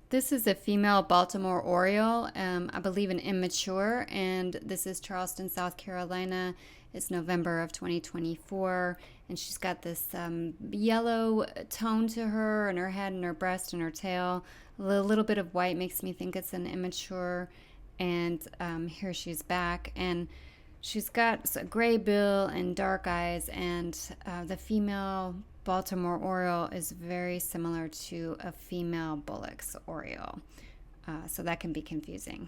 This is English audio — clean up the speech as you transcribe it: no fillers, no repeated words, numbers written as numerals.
This is a female Baltimore Oriole, I believe an Immature, and this is Charleston, South Carolina. It's November of 2024, and she's got this yellow tone to her and her head and her breast and her tail. A little bit of white makes me think it's an Immature, and here she's back, and she's got a gray bill and dark eyes, and the female Baltimore Oriole is very similar to a female Bullock's Oriole. So that can be confusing.